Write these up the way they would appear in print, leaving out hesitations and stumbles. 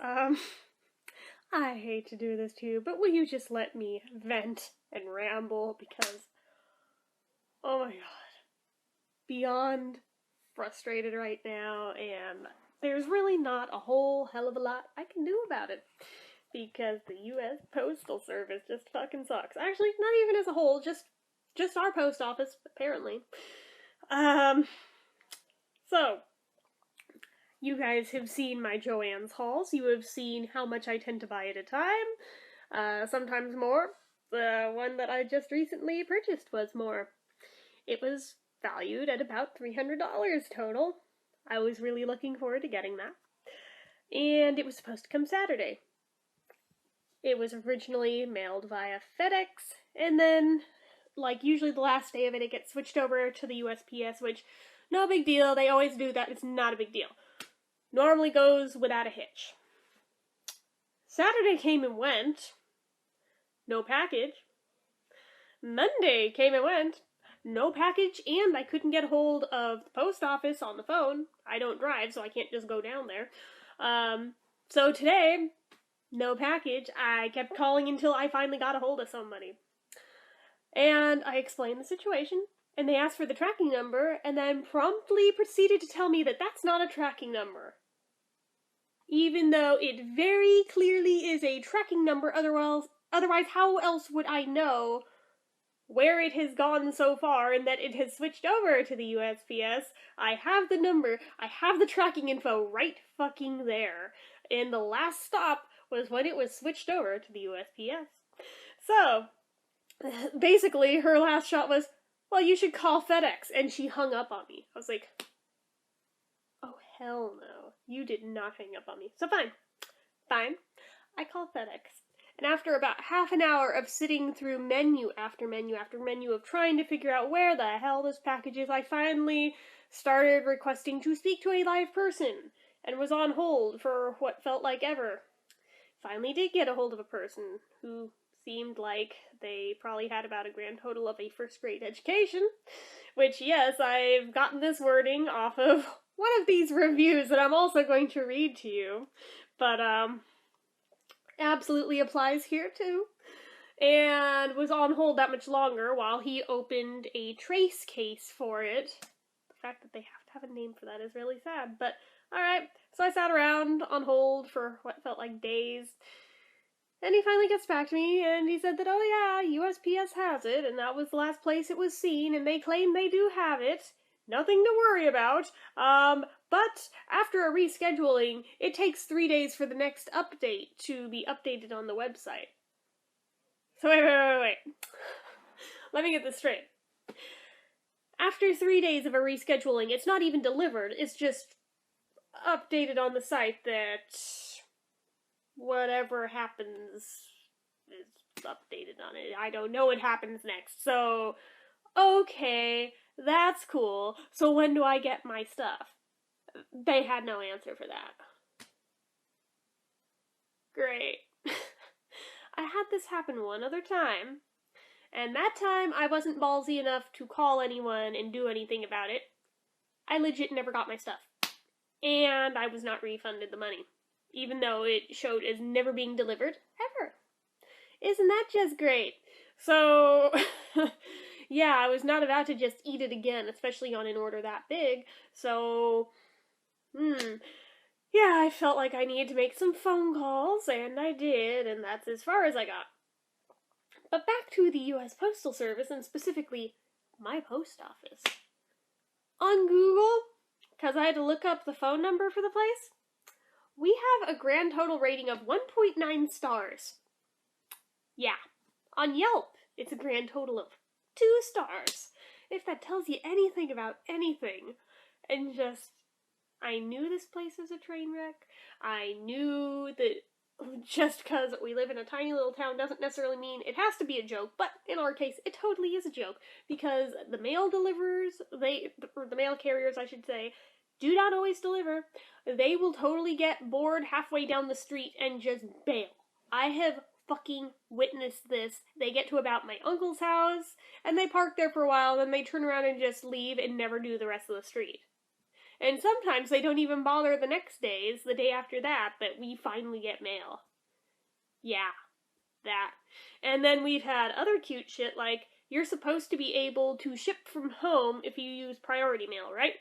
guys. I hate to do this to you, but will you just let me vent and ramble because, oh my god, beyond frustrated right now, and there's really not a whole hell of a lot I can do about it because the U.S. Postal Service just fucking sucks. Actually, not even as a whole, just our post office, apparently. So, you guys have seen my Joann's hauls. You have seen how much I tend to buy at a time, sometimes more. The one that I just recently purchased was more. It was valued at about $300 total. I was really looking forward to getting that. And it was supposed to come Saturday. It was originally mailed via FedEx, and then, like usually the last day of it, it gets switched over to the USPS, which, no big deal. They always do that. It's not a big deal. Normally goes without a hitch. Saturday came and went. No package. Monday came and went. No package, and I couldn't get a hold of the post office on the phone. I don't drive, so I can't just go down there. So today, no package. I kept calling until I finally got a hold of somebody. And I explained the situation, and they asked for the tracking number, and then promptly proceeded to tell me that that's not a tracking number. Even though it very clearly is a tracking number, otherwise how else would I know where it has gone so far and that it has switched over to the USPS? I have the number, I have the tracking info right fucking there. And the last stop was when it was switched over to the USPS. So, basically, her last shot was, well, you should call FedEx. And she hung up on me. I was like, oh, hell no. You did not hang up on me. So fine. I called FedEx. And after about half an hour of sitting through menu after menu after menu of trying to figure out where the hell this package is, I finally started requesting to speak to a live person and was on hold for what felt like ever. Finally did get a hold of a person who seemed like they probably had about a grand total of a first grade education, which, yes, I've gotten this wording off of one of these reviews that I'm also going to read to you, but, absolutely applies here too, and was on hold that much longer while he opened a trace case for it. The fact that they have to have a name for that is really sad, but alright. So I sat around on hold for what felt like days, and he finally gets back to me, and he said that, oh yeah, USPS has it, and that was the last place it was seen, and they claim they do have it. Nothing to worry about. But after a rescheduling, it takes 3 days for the next update to be updated on the website. So wait. Let me get this straight. After 3 days of a rescheduling, it's not even delivered, it's just updated on the site that whatever happens is updated on it. I don't know what happens next. So, okay, that's cool. So when do I get my stuff? They had no answer for that. Great. I had this happen one other time, and that time I wasn't ballsy enough to call anyone and do anything about it. I legit never got my stuff. And I was not refunded the money, even though it showed as never being delivered, ever. Isn't that just great? So, yeah, I was not about to just eat it again, especially on an order that big, so, yeah, I felt like I needed to make some phone calls, and I did, and that's as far as I got. But back to the U.S. Postal Service, and specifically, my post office. On Google, because I had to look up the phone number for the place, we have a grand total rating of 1.9 stars. Yeah. On Yelp, it's a grand total of 2 stars. If that tells you anything about anything. And just, I knew this place was a train wreck. I knew that just because we live in a tiny little town doesn't necessarily mean it has to be a joke, but in our case, it totally is a joke, because the mail deliverers, or the mail carriers, I should say, do not always deliver. They will totally get bored halfway down the street and just bail. I have fucking witnessed this. They get to about my uncle's house, and they park there for a while, then they turn around and just leave and never do the rest of the street. And sometimes they don't even bother the next day. It's the day after that we finally get mail. Yeah, that. And then we've had other cute shit like, you're supposed to be able to ship from home if you use priority mail, right?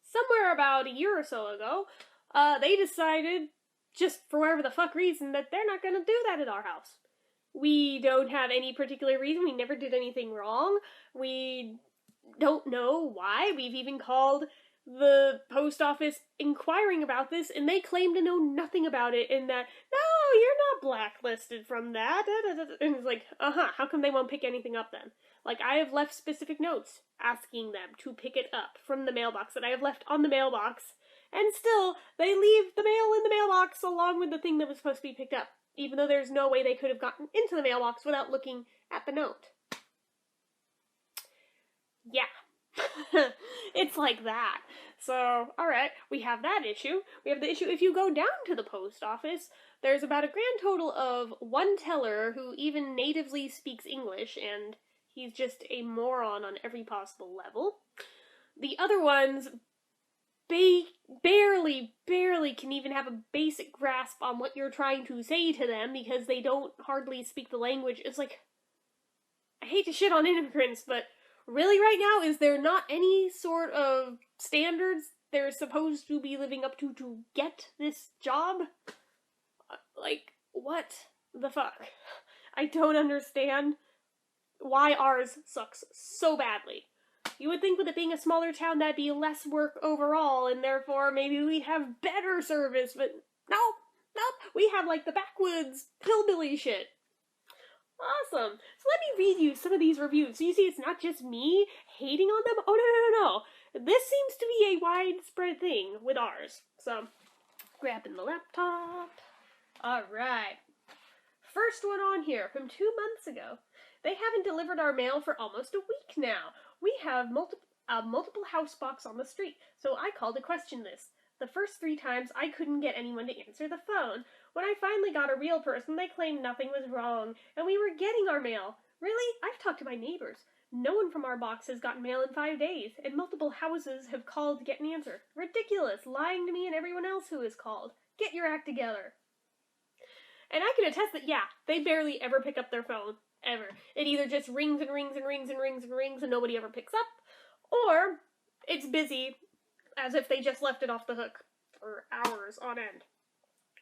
Somewhere about a year or so ago, they decided, just for whatever the fuck reason, that they're not gonna do that at our house. We don't have any particular reason. We never did anything wrong. We don't know why. We've even called the post office inquiring about this, and they claim to know nothing about it, and that, no, you're not blacklisted from that. And it's like, how come they won't pick anything up then? Like, I have left specific notes asking them to pick it up from the mailbox that I have left on the mailbox, and still, they leave the mail in the mailbox along with the thing that was supposed to be picked up, even though there's no way they could have gotten into the mailbox without looking at the note. Yeah. It's like that. So, alright, we have that issue. We have the issue if you go down to the post office, there's about a grand total of one teller who even natively speaks English, and he's just a moron on every possible level. The other ones barely can even have a basic grasp on what you're trying to say to them because they don't hardly speak the language. It's like, I hate to shit on immigrants, but really right now, is there not any sort of standards they're supposed to be living up to get this job? Like, what the fuck? I don't understand why ours sucks so badly. You would think with it being a smaller town that'd be less work overall, and therefore maybe we'd have better service, but nope, we have like the backwoods hillbilly shit. Awesome. So let me read you some of these reviews. So you see, it's not just me hating on them. Oh, no. This seems to be a widespread thing with ours. So, grabbing the laptop. Alright. First one on here, from 2 months ago. They haven't delivered our mail for almost a week now. We have multiple house box on the street, so I called to question this. The first 3 times, I couldn't get anyone to answer the phone. When I finally got a real person, they claimed nothing was wrong, and we were getting our mail. Really? I've talked to my neighbors. No one from our box has gotten mail in 5 days, and multiple houses have called to get an answer. Ridiculous, lying to me and everyone else who has called. Get your act together. And I can attest that, yeah, they barely ever pick up their phone. Ever. It either just rings and rings and rings and rings and rings and nobody ever picks up, or it's busy as if they just left it off the hook for hours on end.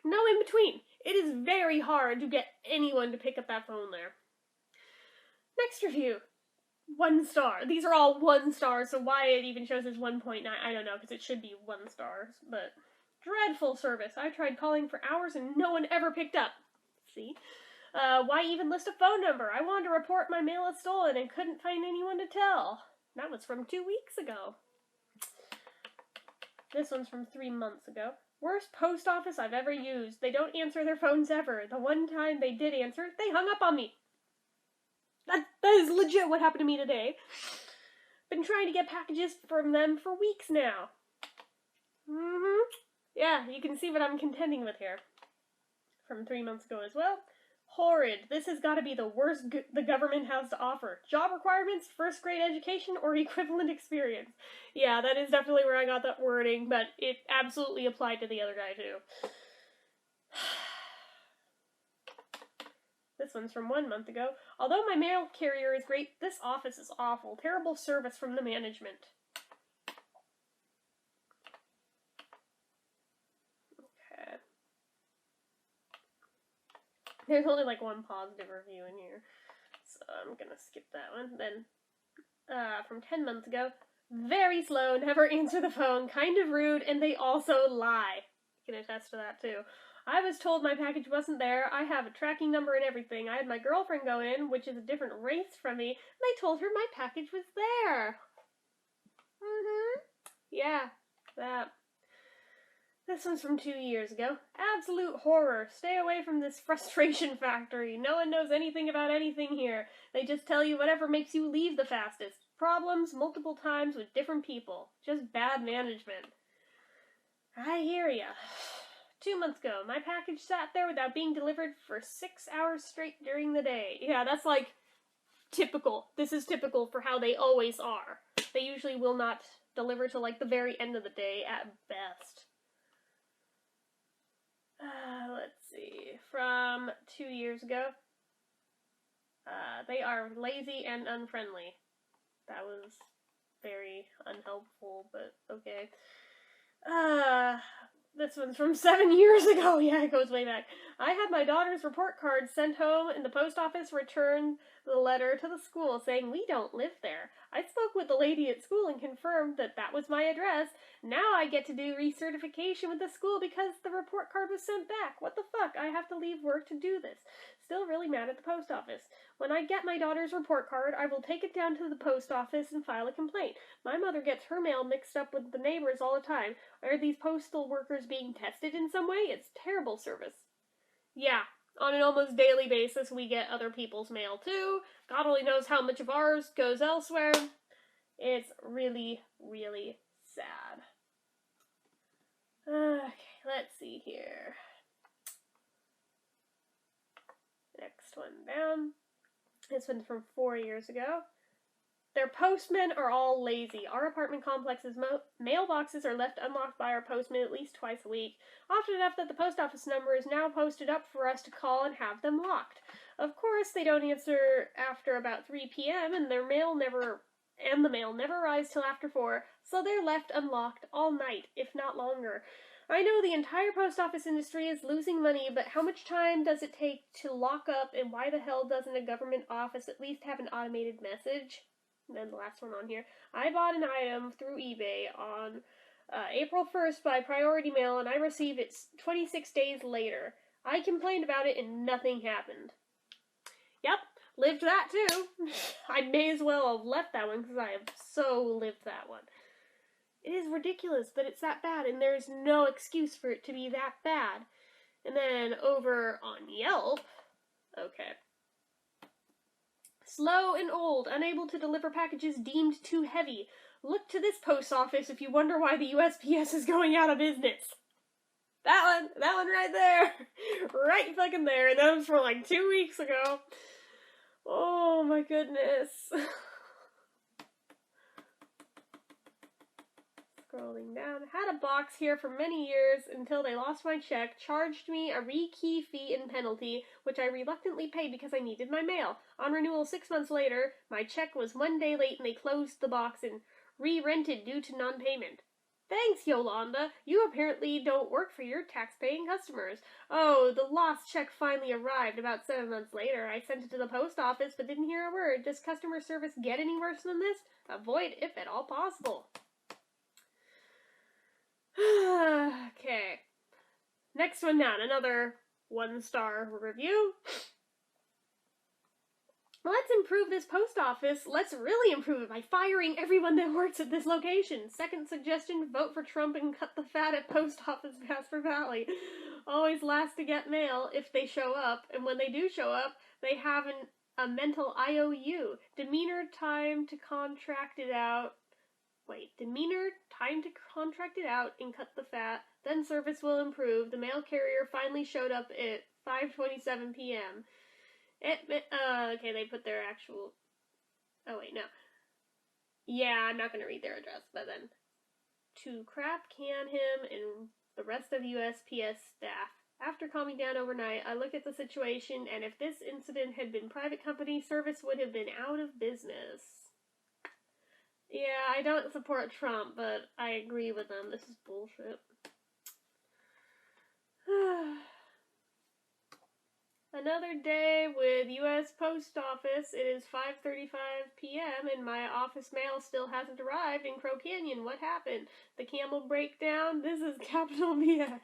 No in between. It is very hard to get anyone to pick up that phone there. Next review. 1 star. These are all 1 star, so why it even shows as 1.9, I don't know, because it should be 1 star, but dreadful service. I tried calling for hours and no one ever picked up. See? Why even list a phone number? I wanted to report my mail as stolen and couldn't find anyone to tell. That was from 2 weeks ago. This one's from 3 months ago. Worst post office I've ever used. They don't answer their phones ever. The one time they did answer, they hung up on me. That is legit what happened to me today. Been trying to get packages from them for weeks now. Yeah, you can see what I'm contending with here. From 3 months ago as well. Horrid. This has got to be the worst the government has to offer. Job requirements, first grade education, or equivalent experience. Yeah, that is definitely where I got that wording, but it absolutely applied to the other guy too. This one's from 1 month ago. Although my mail carrier is great, this office is awful. Terrible service from the management. Okay. There's only like 1 positive review in here, so I'm gonna skip that one. Then, from 10 months ago, very slow, never answer the phone, kind of rude, and they also lie. You can attest to that too. I was told my package wasn't there. I have a tracking number and everything. I had my girlfriend go in, which is a different race from me, and I told her my package was there. Yeah, that. This one's from 2 years ago. Absolute horror. Stay away from this frustration factory. No one knows anything about anything here. They just tell you whatever makes you leave the fastest. Problems multiple times with different people. Just bad management. I hear ya. 2 months ago, my package sat there without being delivered for 6 hours straight during the day. Yeah, that's like typical. This is typical for how they always are. They usually will not deliver till like the very end of the day at best. Let's see. From 2 years ago. They are lazy and unfriendly. That was very unhelpful, but okay. This one's from 7 years ago. Yeah, it goes way back. I had my daughter's report card sent home, and the post office returned the letter to the school saying we don't live there. I spoke with the lady at school and confirmed that that was my address. Now I get to do recertification with the school because the report card was sent back. What the fuck? I have to leave work to do this. Still really mad at the post office. When I get my daughter's report card, I will take it down to the post office and file a complaint. My mother gets her mail mixed up with the neighbors all the time. Are these postal workers being tested in some way? It's terrible service. Yeah, on an almost daily basis, we get other people's mail too. God only knows how much of ours goes elsewhere. It's really, really sad. Okay, let's see here. Next one down. This one's from 4 years ago. Their postmen are all lazy. Our apartment complex's mailboxes are left unlocked by our postman at least twice a week, often enough that the post office number is now posted up for us to call and have them locked. Of course, they don't answer after about 3 p.m., and the mail never arrives till after 4, so they're left unlocked all night, if not longer. I know the entire post office industry is losing money, but how much time does it take to lock up, and why the hell doesn't a government office at least have an automated message? And then the last one on here. I bought an item through eBay on April 1st by priority mail, and I received it 26 days later. I complained about it, and nothing happened. Yep, lived that too. I may as well have left that one, because I have so lived that one. It is ridiculous that it's that bad, and there's no excuse for it to be that bad. And then over on Yelp, okay. Slow and old, unable to deliver packages deemed too heavy. Look to this post office if you wonder why the USPS is going out of business. That one right there. Right fucking there. And that was from like 2 weeks ago. Oh my goodness. Scrolling down. Had a box here for many years until they lost my check, charged me a rekey fee and penalty, which I reluctantly paid because I needed my mail. On renewal 6 months later, my check was 1 day late and they closed the box and re-rented due to non-payment. Thanks, Yolanda. You apparently don't work for your tax-paying customers. Oh, the lost check finally arrived about 7 months later. I sent it to the post office but didn't hear a word. Does customer service get any worse than this? Avoid if at all possible. Okay. Next one down. Another 1-star review. Let's improve this post office. Let's really improve it by firing everyone that works at this location. Second suggestion, vote for Trump and cut the fat at Post Office Casper Valley. Always last to get mail if they show up, and when they do show up, they have a mental IOU. Demeanor time to contract it out and cut the fat. Then service will improve. The mail carrier finally showed up at 5:27 p.m. Okay, they put their actual... Oh, wait, no. Yeah, I'm not going to read their address, but then... To crap can him and the rest of USPS staff. After calming down overnight, I look at the situation, and if this incident had been private company, service would have been out of business. Yeah, I don't support Trump, but I agree with them. This is bullshit. Another day with U.S. Post Office. It is 5:35 p.m. and my office mail still hasn't arrived in Crow Canyon. What happened? The camel breakdown? This is capital BS.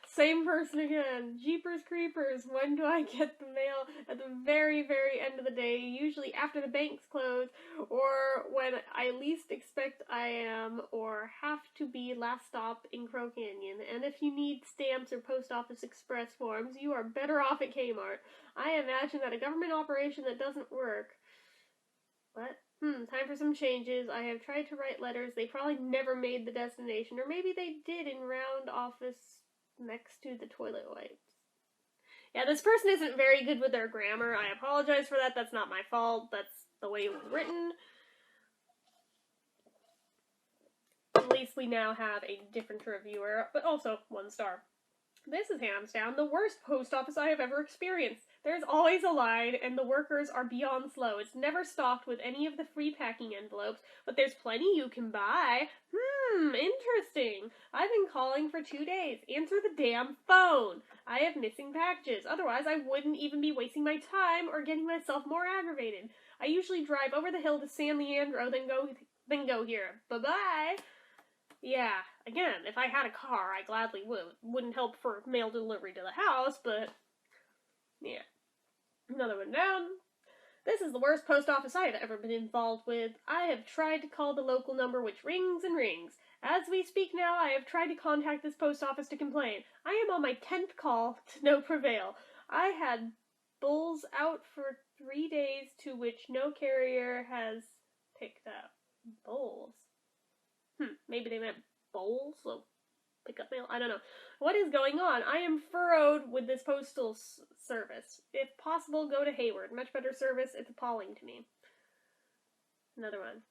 Same person again. Jeepers creepers. When do I get the mail? At the very, very end of the day, usually after the banks close, or when I least expect I am, or have to be last stop in Crow Canyon. And if you need stamps or post office express forms, you are better off at Kmart. I imagine that a government operation that doesn't work. What? Time for some changes. I have tried to write letters. They probably never made the destination, or maybe they did in round office next to the toilet wipes. Yeah, this person isn't very good with their grammar. I apologize for that. That's not my fault. That's the way it was written. At least we now have a different reviewer, but also 1 star. This is hands down the worst post office I have ever experienced. There's always a line, and the workers are beyond slow. It's never stocked with any of the free packing envelopes, but there's plenty you can buy. Interesting. I've been calling for 2 days. Answer the damn phone. I have missing packages. Otherwise, I wouldn't even be wasting my time or getting myself more aggravated. I usually drive over the hill to San Leandro, then go here. Bye-bye. Yeah, again, if I had a car, I gladly would. Wouldn't help for mail delivery to the house, but yeah. Another one down. This is the worst post office I have ever been involved with. I have tried to call the local number, which rings and rings. As we speak now, I have tried to contact this post office to complain. I am on my 10th call to no prevail. I had bulls out for 3 days to which no carrier has picked up. Bulls? Maybe they meant bowls, so pick up mail? I don't know. What is going on? I am furrowed with this postal service. If possible, go to Hayward. Much better service. It's appalling to me. Another one.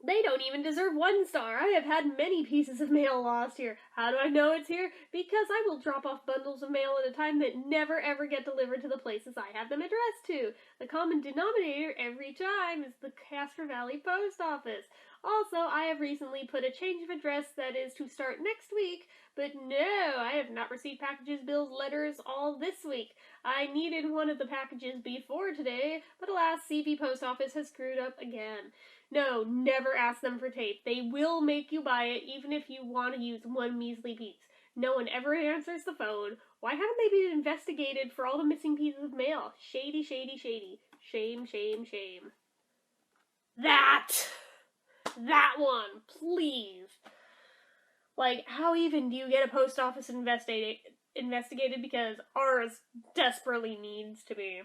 They don't even deserve 1 star. I have had many pieces of mail lost here. How do I know it's here? Because I will drop off bundles of mail at a time that never ever get delivered to the places I have them addressed to. The common denominator every time is the Castro Valley Post Office. Also, I have recently put a change of address that is to start next week, but no, I have not received packages, bills, letters all this week. I needed one of the packages before today, but alas, CV Post Office has screwed up again. No, never ask them for tape. They will make you buy it, even if you want to use 1 measly piece. No one ever answers the phone. Why haven't they been investigated for all the missing pieces of mail? Shady, shady, shady. Shame, shame, shame. That one, please. Like, how even do you get a post office investigated? Because ours desperately needs to be.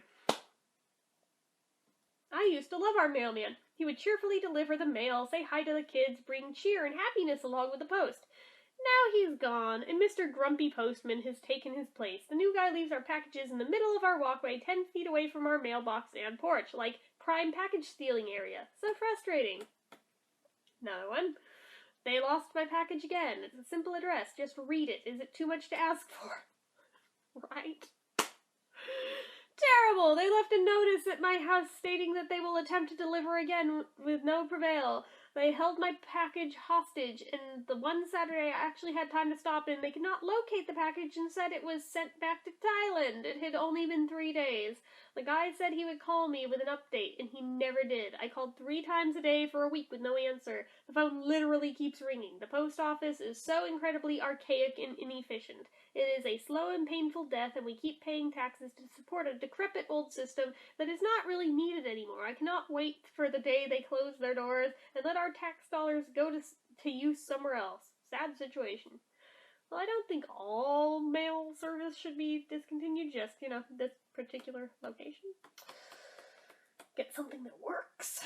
I used to love our mailman. He would cheerfully deliver the mail, say hi to the kids, bring cheer and happiness along with the post. Now he's gone, and Mr. Grumpy Postman has taken his place. The new guy leaves our packages in the middle of our walkway, 10 feet away from our mailbox and porch, like prime package stealing area. So frustrating. Another one. They lost my package again. It's a simple address. Just read it. Is it too much to ask for? Right? Terrible! They left a notice at my house stating that they will attempt to deliver again with no prevail. They held my package hostage, and the one Saturday I actually had time to stop in, they could not locate the package and said it was sent back to Thailand. It had only been 3 days. The guy said he would call me with an update, and he never did. I called 3 times a day for a week with no answer. The phone literally keeps ringing. The post office is so incredibly archaic and inefficient. It is a slow and painful death, and we keep paying taxes to support a decrepit old system that is not really needed anymore. I cannot wait for the day they close their doors and let our tax dollars go to use somewhere else. Sad situation. Well, I don't think all mail service should be discontinued, just, this particular location. Get something that works.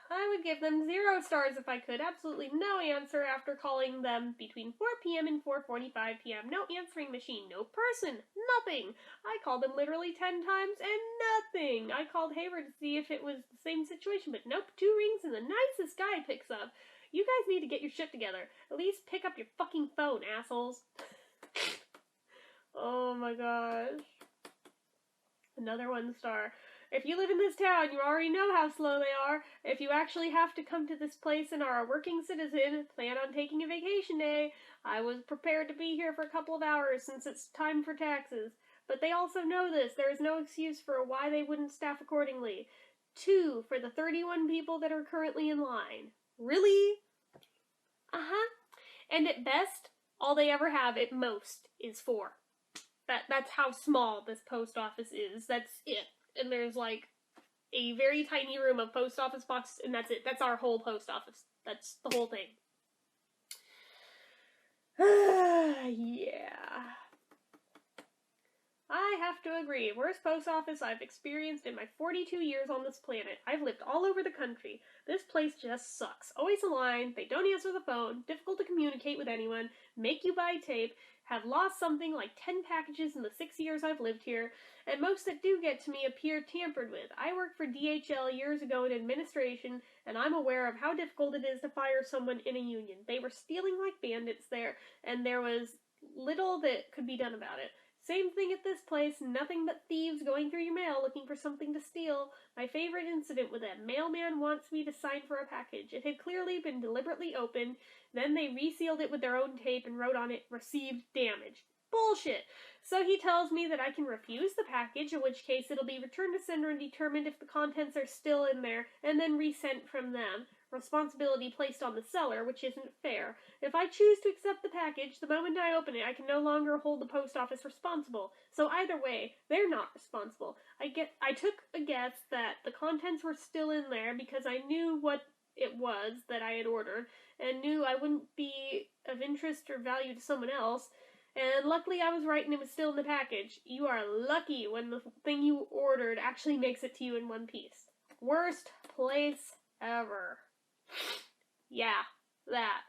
I would give them 0 stars if I could. Absolutely no answer after calling them between 4 p.m. and 4:45 p.m. No answering machine, no person, nothing. I called them literally 10 times and nothing. I called Hayward to see if it was the same situation, but nope, 2 rings and the nicest guy picks up. You guys need to get your shit together. At least pick up your fucking phone, assholes. Oh my gosh. Another 1 star. If you live in this town, you already know how slow they are. If you actually have to come to this place and are a working citizen, plan on taking a vacation day. I was prepared to be here for a couple of hours since it's time for taxes. But they also know this. There is no excuse for why they wouldn't staff accordingly. 2 for the 31 people that are currently in line. Really? Uh-huh. And at best, all they ever have at most is 4. That's how small this post office is. That's it. And there's like a very tiny room of post office boxes, and that's it. That's our whole post office. That's the whole thing. Yeah. I have to agree. Worst post office I've experienced in my 42 years on this planet. I've lived all over the country. This place just sucks. Always a line. They don't answer the phone. Difficult to communicate with anyone. Make you buy tape. have lost something like 10 packages in the 6 years I've lived here, and most that do get to me appear tampered with. I worked for DHL years ago in administration, and I'm aware of how difficult it is to fire someone in a union. They were stealing like bandits there, and there was little that could be done about it. Same thing at this place, nothing but thieves going through your mail looking for something to steal. My favorite incident was that mailman wants me to sign for a package. It had clearly been deliberately opened, then they resealed it with their own tape and wrote on it, "Received damage." Bullshit! So he tells me that I can refuse the package, in which case it'll be returned to sender and determined if the contents are still in there, and then resent from them. Responsibility placed on the seller, which isn't fair. If I choose to accept the package, the moment I open it, I can no longer hold the post office responsible. So either way, they're not responsible. I took a guess that the contents were still in there because I knew what it was that I had ordered, and knew I wouldn't be of interest or value to someone else. And luckily I was right and it was still in the package. You are lucky when the thing you ordered actually makes it to you in one piece. Worst place ever. Yeah, that.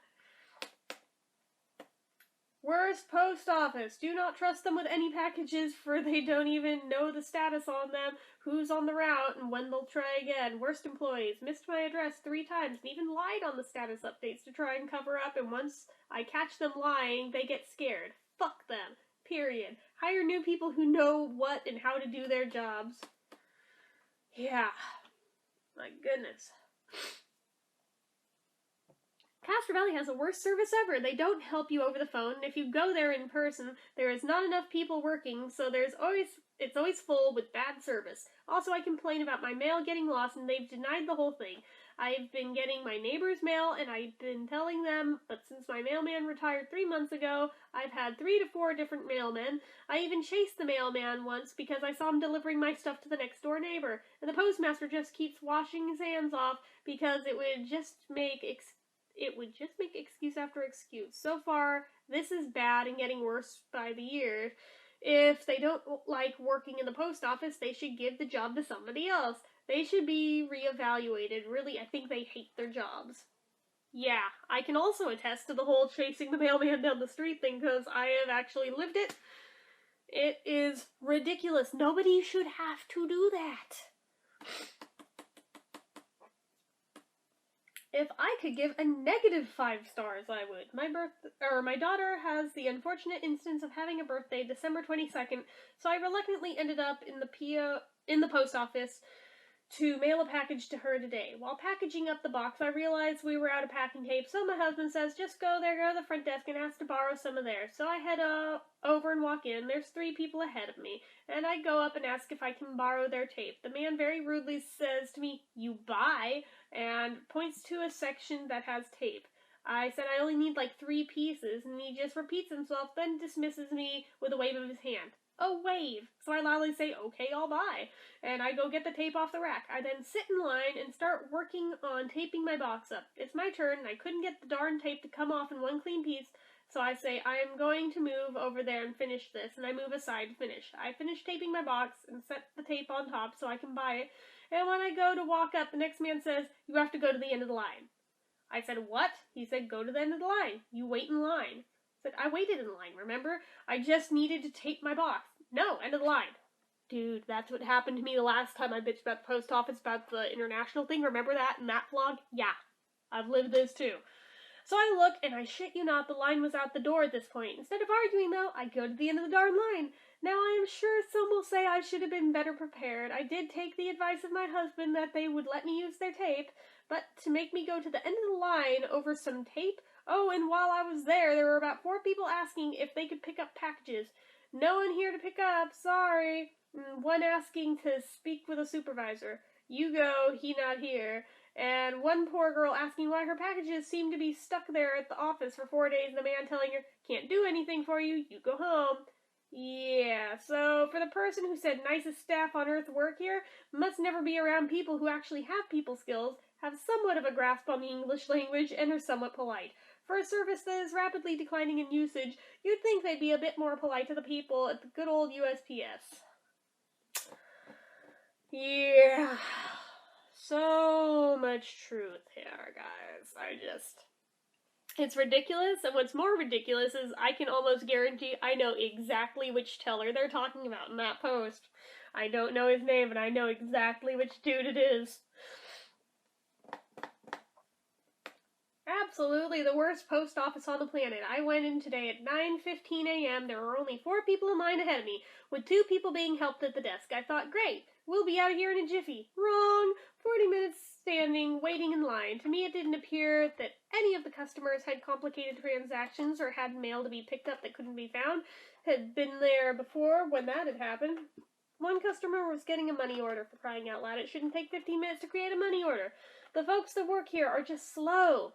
Worst post office. Do not trust them with any packages, for they don't even know the status on them, who's on the route, and when they'll try again. Worst employees. Missed my address 3 times and even lied on the status updates to try and cover up, and once I catch them lying, they get scared. Fuck them. Period. Hire new people who know what and how to do their jobs. Yeah. My goodness. Castro Valley has the worst service ever. They don't help you over the phone, and if you go there in person, there is not enough people working, so it's always full with bad service. Also, I complain about my mail getting lost, and they've denied the whole thing. I've been getting my neighbor's mail, and I've been telling them, but since my mailman retired 3 months ago, I've had 3 to 4 different mailmen. I even chased the mailman once because I saw him delivering my stuff to the next door neighbor, and the postmaster just keeps washing his hands off because it would just make excuse after excuse. So far, this is bad and getting worse by the year. If they don't like working in the post office, they should give the job to somebody else. They should be reevaluated. Really, I think they hate their jobs. Yeah, I can also attest to the whole chasing the mailman down the street thing because I have actually lived it. It is ridiculous. Nobody should have to do that. If I could give a negative 5 stars, I would. My daughter has the unfortunate instance of having a birthday December 22nd, so I reluctantly ended up in the post office to mail a package to her today. While packaging up the box, I realized we were out of packing tape, so my husband says, just go to the front desk and ask to borrow some of theirs. So I head over and walk in. There's 3 people ahead of me, and I go up and ask if I can borrow their tape. The man very rudely says to me, "You buy," and points to a section that has tape. I said I only need like 3 pieces, and he just repeats himself, then dismisses me with a wave of his hand. A wave! So I loudly say, "Okay, I'll buy." And I go get the tape off the rack. I then sit in line and start working on taping my box up. It's my turn, and I couldn't get the darn tape to come off in one clean piece, so I say, I am going to move over there and finish this, and I move aside to finish. I finish taping my box and set the tape on top so I can buy it, and when I go to walk up, the next man says, "You have to go to the end of the line." I said, "What?" He said, "Go to the end of the line. You wait in line." I said, "I waited in line, remember? I just needed to tape my box." "No, end of the line." Dude, that's what happened to me the last time I bitched about the post office, about the international thing. Remember that in that vlog? Yeah, I've lived this too. So I look, and I shit you not, the line was out the door at this point. Instead of arguing, though, I go to the end of the darn line. Now I am sure some will say I should have been better prepared. I did take the advice of my husband that they would let me use their tape, but to make me go to the end of the line over some tape? Oh, and while I was there were about 4 people asking if they could pick up packages. No one here to pick up, sorry. One asking to speak with a supervisor. You go, he not here. And one poor girl asking why her packages seem to be stuck there at the office for 4 days, and the man telling her, "Can't do anything for you, you go home." Yeah, so for the person who said nicest staff on earth work here, must never be around people who actually have people skills, have somewhat of a grasp on the English language, and are somewhat polite. For a service that is rapidly declining in usage, you'd think they'd be a bit more polite to the people at the good old USPS. Yeah. So much truth here, guys. It's ridiculous, and what's more ridiculous is I can almost guarantee I know exactly which teller they're talking about in that post. I don't know his name, but I know exactly which dude it is. Absolutely the worst post office on the planet. I went in today at 9:15 a.m. There were only 4 people in line ahead of me, with 2 people being helped at the desk. I thought, great, we'll be out of here in a jiffy. Wrong! 40 minutes standing, waiting in line. To me, it didn't appear that any of the customers had complicated transactions or had mail to be picked up that couldn't be found. Had been there before when that had happened. One customer was getting a money order, for crying out loud. It shouldn't take 15 minutes to create a money order. The folks that work here are just slow.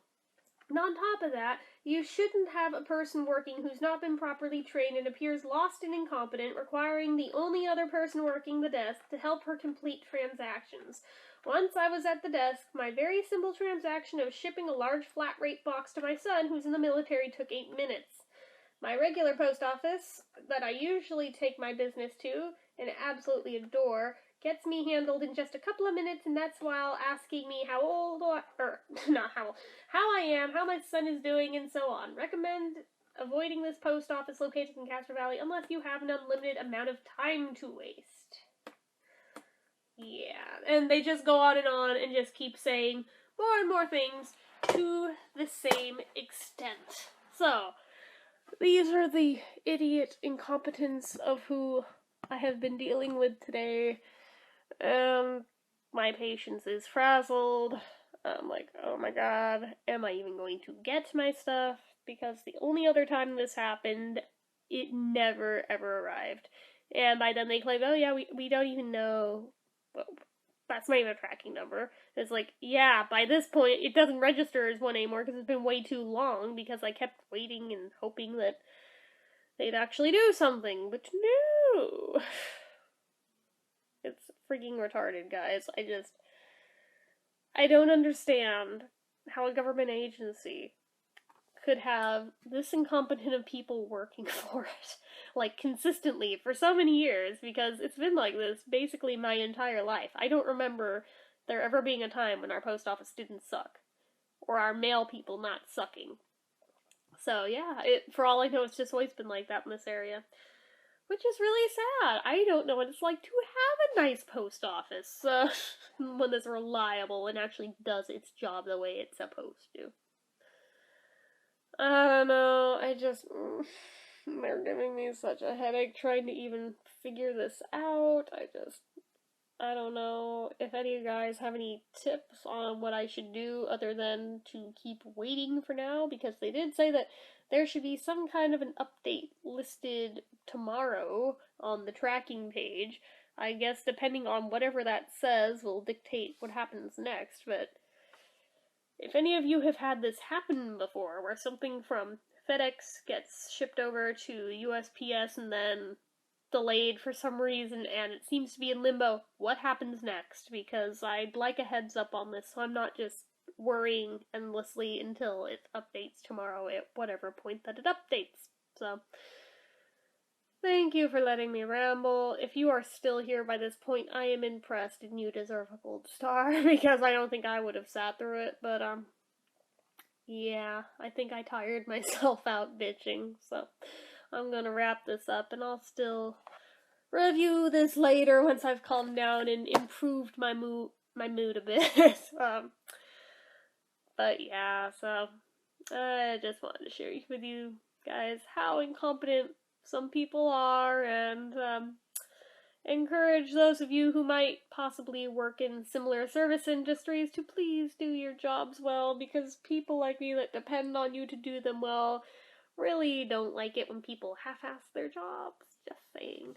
And on top of that, you shouldn't have a person working who's not been properly trained and appears lost and incompetent, requiring the only other person working the desk to help her complete transactions. Once I was at the desk, my very simple transaction of shipping a large flat rate box to my son, who's in the military, took 8 minutes. My regular post office, that I usually take my business to and absolutely adore, gets me handled in just a couple of minutes, and that's while asking me how old how I am, how my son is doing, and so on. Recommend avoiding this post office located in Castro Valley unless you have an unlimited amount of time to waste. Yeah, and they just go on and just keep saying more and more things to the same extent. So, these are the idiot incompetence of who I have been dealing with today. My patience is frazzled. I'm like, oh my god, am I even going to get my stuff? Because the only other time this happened, it never ever arrived. And by then they claim, oh yeah, we don't even know. Well, that's not even a tracking number. It's like, yeah, by this point, it doesn't register as one anymore because it's been way too long because I kept waiting and hoping that they'd actually do something. But no! It's freaking retarded, guys. I don't understand how a government agency could have this incompetent of people working for it, like, consistently for so many years, because it's been like this basically my entire life. I don't remember there ever being a time when our post office didn't suck, or our mail people not sucking. So yeah, for all I know, it's just always been like that in this area. Which is really sad. I don't know what it's like to have a nice post office, one that's reliable and actually does its job the way it's supposed to. I don't know, they're giving me such a headache trying to even figure this out. I don't know if any of you guys have any tips on what I should do other than to keep waiting for now, because they did say that there should be some kind of an update listed tomorrow on the tracking page. I guess depending on whatever that says will dictate what happens next, but if any of you have had this happen before, where something from FedEx gets shipped over to USPS and then delayed for some reason and it seems to be in limbo, what happens next? Because I'd like a heads up on this so I'm not just worrying endlessly until it updates tomorrow at whatever point that it updates. So, thank you for letting me ramble. If you are still here by this point, I am impressed and you deserve a gold star because I don't think I would have sat through it, but yeah, I think I tired myself out bitching, so I'm gonna wrap this up, and I'll still review this later once I've calmed down and improved my mood a bit. But yeah, so I just wanted to share with you guys how incompetent some people are, and encourage those of you who might possibly work in similar service industries to please do your jobs well, because people like me that depend on you to do them well really don't like it when people half-ass their jobs. Just saying.